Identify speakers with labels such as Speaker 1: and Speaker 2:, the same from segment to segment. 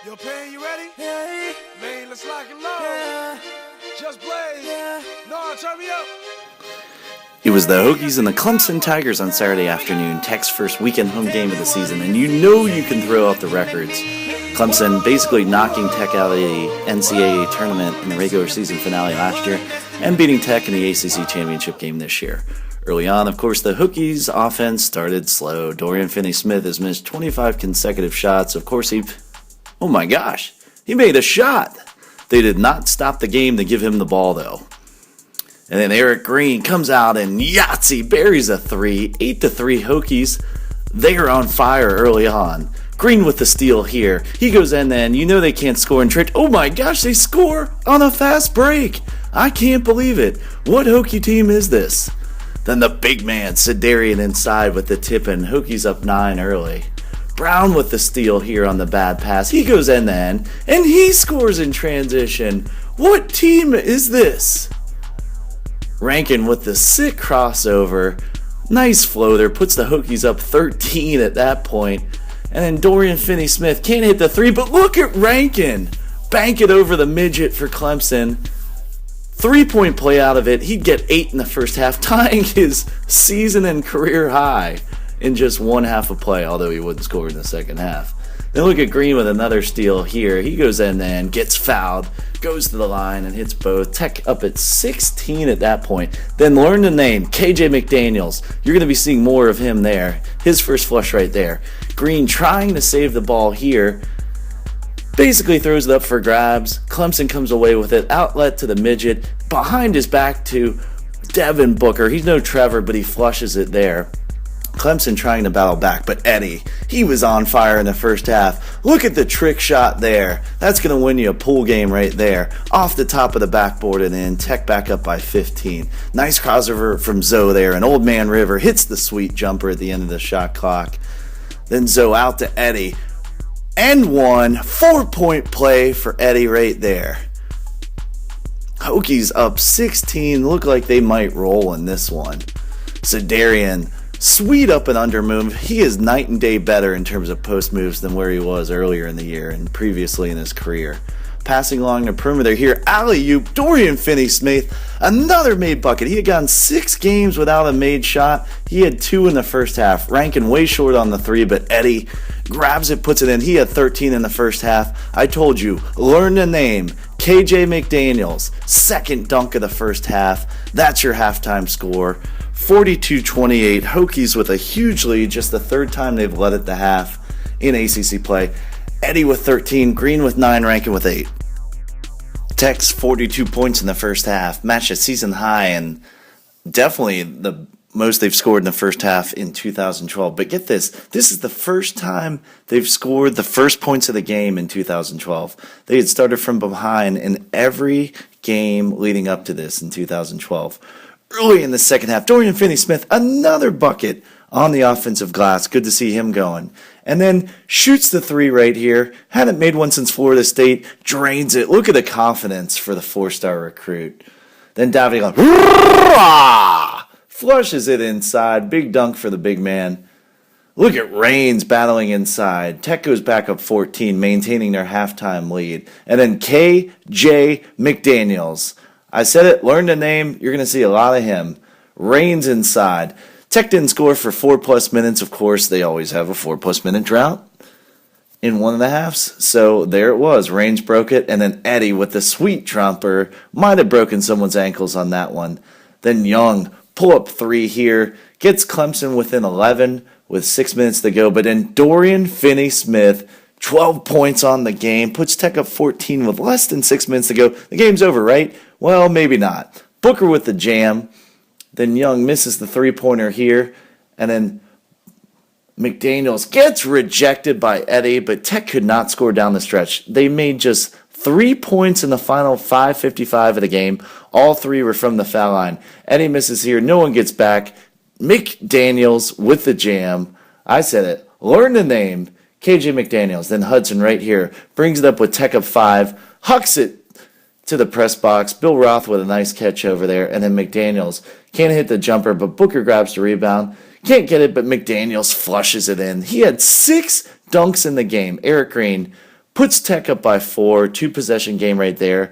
Speaker 1: Yo, Pan, you ready?
Speaker 2: Yeah,
Speaker 1: Man, let's lock and load.
Speaker 2: yeah,
Speaker 1: Just blaze.
Speaker 2: yeah.
Speaker 1: No, turn me up.
Speaker 3: It was the Hokies and the Clemson Tigers on Saturday afternoon, Tech's first weekend home game of the season, and you know you can throw out the records. Clemson basically knocking Tech out of the NCAA tournament in the regular season finale last year, and beating Tech in the ACC championship game this year. Early on, of course, the Hokies' offense started slow. Dorian Finney-Smith has missed 25 consecutive shots. Of course, oh my gosh, he made a shot. They did not stop the game to give him the ball, though. And then Eric Green comes out and Yahtzee buries a three. 8-3 Hokies. They are on fire early on. Green with the steal here. He goes in then. You know they can't score in trick. Oh my gosh, they score on a fast break. I can't believe it. What Hokie team is this? Then the big man, Sedarian inside with the tip and Hokies up 9 early. Brown with the steal here on the bad pass. He goes in then and he scores in transition. What team is this? Rankin with the sick crossover. Nice floater. Puts the Hokies up 13 at that point. And then Dorian Finney-Smith can't hit the three, but look at Rankin. Bank it over the midget for Clemson. 3-point play out of it. He'd get 8 in the first half, tying his season and career high in just one half of play, although he wouldn't score in the second half. Then look at Green with another steal here. He goes in then, gets fouled, goes to the line and hits both. Tech up at 16 at that point. Then learn the name, KJ McDaniels. You're going to be seeing more of him there. His first flush right there. Green trying to save the ball here. Basically throws it up for grabs. Clemson comes away with it. Outlet to the midget. Behind his back to Devin Booker. He's no Trevor, but he flushes it there. Clemson trying to battle back, but Eddie, he was on fire in the first half. Look at the trick shot there. That's going to win you a pool game right there. Off the top of the backboard and in. Tech back up by 15. Nice crossover from Zoe there. And Old Man River hits the sweet jumper at the end of the shot clock. Then Zoe out to Eddie. And one. 4-point play for Eddie right there. Hokies up 16. Look like they might roll in this one. Sedarian, sweet up and under move. He is night and day better in terms of post moves than where he was earlier in the year and previously in his career. Passing along the perimeter here, alley-oop, Dorian Finney-Smith, another made bucket. He had gone 6 games without a made shot. He had 2 in the first half, ranking way short on the 3, but Eddie grabs it, puts it in. He had 13 in the first half. I told you, learn the name, KJ McDaniels, second dunk of the first half. That's your halftime score. 42-28, Hokies with a huge lead, just the third time they've led at the half in ACC play. Eddie with 13, Green with 9, Rankin with 8. Tech's 42 points in the first half, matched a season high and definitely the most they've scored in the first half in 2012. But get this is the first time they've scored the first points of the game in 2012. They had started from behind in every game leading up to this in 2012. Early in the second half, Dorian Finney-Smith, another bucket on the offensive glass. Good to see him going. And then shoots the 3 right here. Hadn't made one since Florida State. Drains it. Look at the confidence for the 4-star recruit. Then Davion flushes it inside. Big dunk for the big man. Look at Reigns battling inside. Tech goes back up 14, maintaining their halftime lead. And then KJ McDaniels. I said it, learn the name, you're going to see a lot of him. Reigns inside. Tech didn't score for 4+ minutes. Of course, they always have a 4+ minute drought in one of the halves. So there it was. Reigns broke it, and then Eddie with the sweet trumper. Might have broken someone's ankles on that one. Then Young, pull-up 3 here. Gets Clemson within 11 with 6 minutes to go. But then Dorian Finney-Smith, 12 points on the game. Puts Tech up 14 with less than 6 minutes to go. The game's over, right? Well, maybe not. Booker with the jam. Then Young misses the 3-pointer here. And then McDaniels gets rejected by Eddie, but Tech could not score down the stretch. They made just 3 points in the final 5:55 of the game. All 3 were from the foul line. Eddie misses here. No one gets back. McDaniels with the jam. I said it. Learn the name. KJ McDaniels. Then Hudson right here. Brings it up with Tech up 5. Hucks it to the press box. Bill Roth with a nice catch over there. And then McDaniels can't hit the jumper, but Booker grabs the rebound. Can't get it, but McDaniels flushes it in. He had 6 dunks in the game. Eric Green puts Tech up by 4, 2-possession game right there.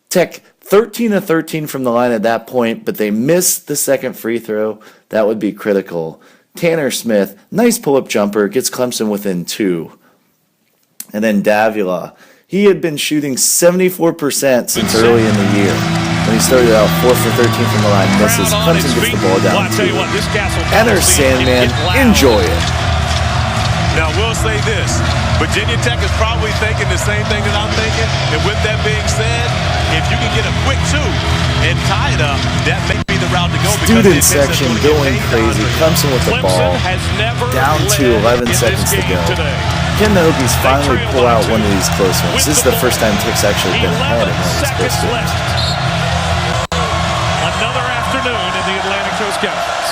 Speaker 3: Tech 13 of 13 from the line at that point, but they missed the second free throw. That would be critical. Tanner Smith, nice pull-up jumper, gets Clemson within 2. And then Davila, he had been shooting 74% since early in the year. When he started out 4 for 13 from the line, misses. Clemson gets the ball down 2. Enter Sandman, enjoy it.
Speaker 2: Now, we'll say this. Virginia Tech is probably thinking the same thing that I'm thinking. And with that being said, if you can get a quick 2 and tie it up, that may be the route to go.
Speaker 3: Student section going crazy. Clemson with the ball. Down to 11 seconds to go. Can the Hokies finally pull out one of these close ones? This is the first time Tech's actually been ahead in one of these close games.
Speaker 4: Another afternoon in the Atlantic Coast Conference.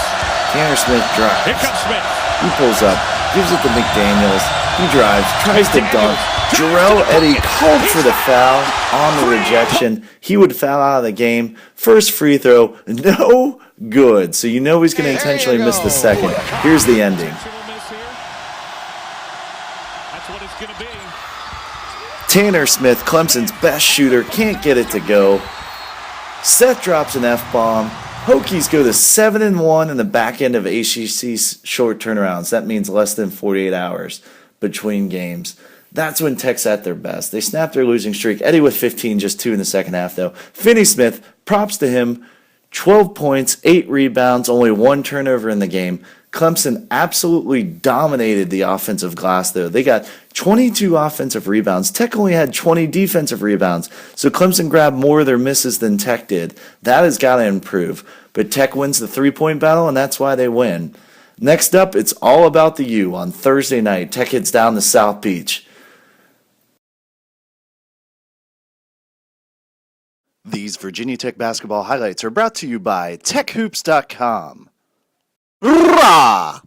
Speaker 3: Tanner Smith drives.
Speaker 4: Here comes Smith.
Speaker 3: He pulls up, gives it to McDaniels. He drives, tries to dunk. Jarrell Eddy called for the foul on the rejection. He would foul out of the game. First free throw, no good. So you know he's going to intentionally miss the second. Here's the ending.
Speaker 4: That's what it's going to be.
Speaker 3: Tanner Smith, Clemson's best shooter, can't get it to go. Seth drops an F-bomb. Hokies go to 7-1 in the back end of ACC's short turnarounds. That means less than 48 hours between games. That's when Tech's at their best. They snap their losing streak. Eddy with 15, just 2 in the second half, though. Finney Smith, props to him. 12 points, 8 rebounds, only 1 turnover in the game. Clemson absolutely dominated the offensive glass, though. They got 22 offensive rebounds. Tech only had 20 defensive rebounds, so Clemson grabbed more of their misses than Tech did. That has got to improve. But Tech wins the three-point battle, and that's why they win. Next up, it's all about the U on Thursday night. Tech heads down to South Beach. These Virginia Tech basketball highlights are brought to you by TechHoops.com. Rah!